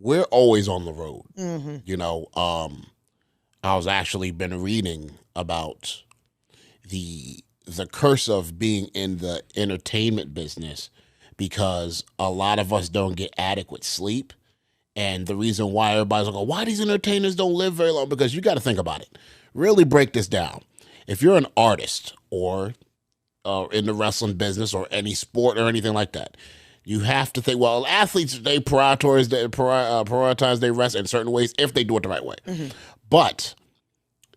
we're always on the road. You know, I was actually been reading about the curse of being in the entertainment business because a lot of us don't get adequate sleep. And the reason why everybody's like, why these entertainers don't live very long? Because you got to think about it. Really break this down. If you're an artist or in the wrestling business or any sport or anything like that, you have to think, well, athletes, they prioritize their rest in certain ways if they do it the right way. But,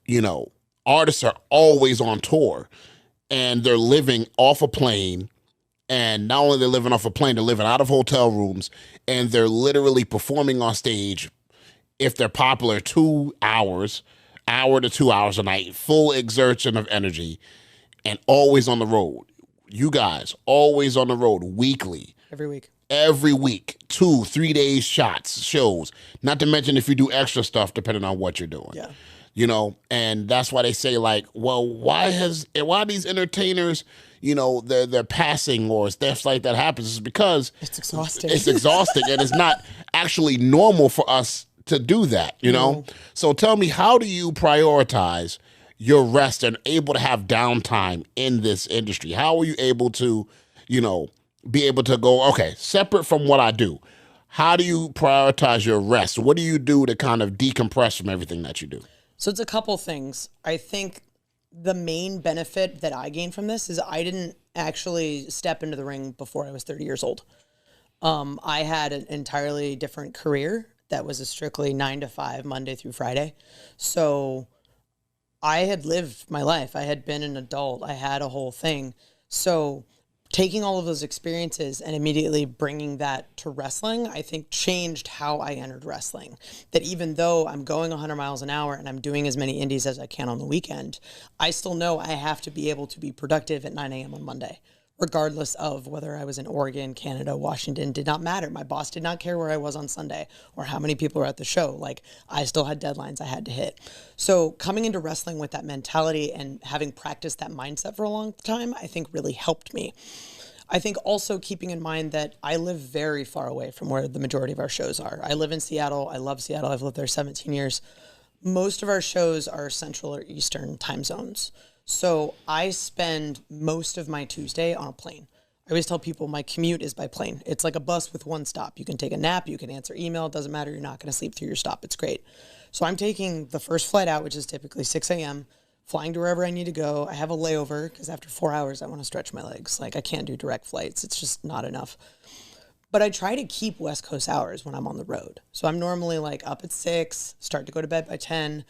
you know, artists are always on tour and they're living off a plane. And not only they're living off a plane, they're living out of hotel rooms and they're literally performing on stage, if they're popular, 2 hours, hour to 2 hours a night, full exertion of energy, and always on the road. You guys, always on the road, weekly. Every week, 2-3 days shows. Not to mention if you do extra stuff, depending on what you're doing. Yeah. You know, and that's why they say, like, well, why these entertainers, you know, they're passing or stuff like that happens is because it's exhausting. It's exhausting and it's not actually normal for us to do that, you know? So tell me, how do you prioritize your rest and able to have downtime in this industry? How are you able to, you know, be able to go, okay, separate from what I do, how do you prioritize your rest? What do you do to kind of decompress from everything that you do? So it's a couple things. I think the main benefit that I gained from this is I didn't actually step into the ring before I was 30 years old. I had an entirely different career that was a strictly 9 to 5, Monday through Friday. So I had lived my life. I had been an adult. I had a whole thing. So taking all of those experiences and immediately bringing that to wrestling, I think changed how I entered wrestling. That even though I'm going 100 miles an hour and I'm doing as many indies as I can on the weekend, I still know I have to be able to be productive at 9 a.m. on Monday, regardless of whether I was in Oregon, Canada, Washington. Did not matter. My boss did not care where I was on Sunday or how many people were at the show. Like, I still had deadlines I had to hit. So coming into wrestling with that mentality and having practiced that mindset for a long time, I think really helped me. I think also keeping in mind that I live very far away from where the majority of our shows are. I live in Seattle. I love Seattle. I've lived there 17 years. Most of our shows are Central or Eastern time zones. So I spend most of my Tuesday on a plane. I always tell people my commute is by plane. It's like a bus with one stop. You can take a nap, you can answer email. It doesn't matter. You're not going to sleep through your stop. It's great. So I'm taking the first flight out, which is typically 6 a.m., flying to wherever I need to go. I have a layover because after 4 hours, I want to stretch my legs. Like, I can't do direct flights. It's just not enough. But I try to keep West Coast hours when I'm on the road. So I'm normally like up at 6, start to go to bed by 10.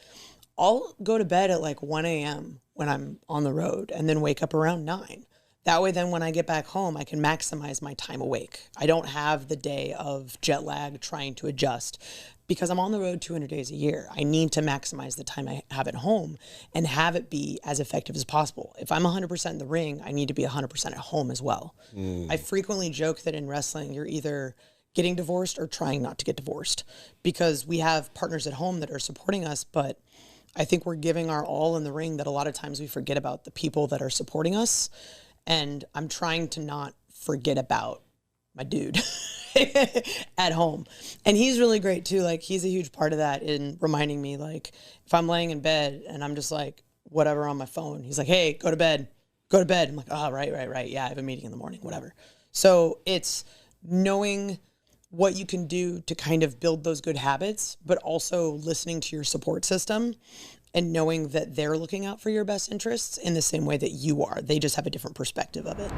I'll go to bed at like 1 a.m. when I'm on the road and then wake up around 9. That way, then when I get back home, I can maximize my time awake. I don't have the day of jet lag trying to adjust because I'm on the road 200 days a year. I need to maximize the time I have at home and have it be as effective as possible. If I'm 100% in the ring, I need to be 100% at home as well. I frequently joke that in wrestling, you're either getting divorced or trying not to get divorced because we have partners at home that are supporting us, but I think we're giving our all in the ring that a lot of times we forget about the people that are supporting us. And I'm trying to not forget about my dude at home. And he's really great too. Like, he's a huge part of that in reminding me, like, if I'm laying in bed and I'm just like, whatever on my phone, he's like, hey, go to bed. I'm like, oh, right. Yeah, I have a meeting in the morning, whatever. So it's knowing what you can do to kind of build those good habits, but also listening to your support system and knowing that they're looking out for your best interests in the same way that you are. They just have a different perspective of it.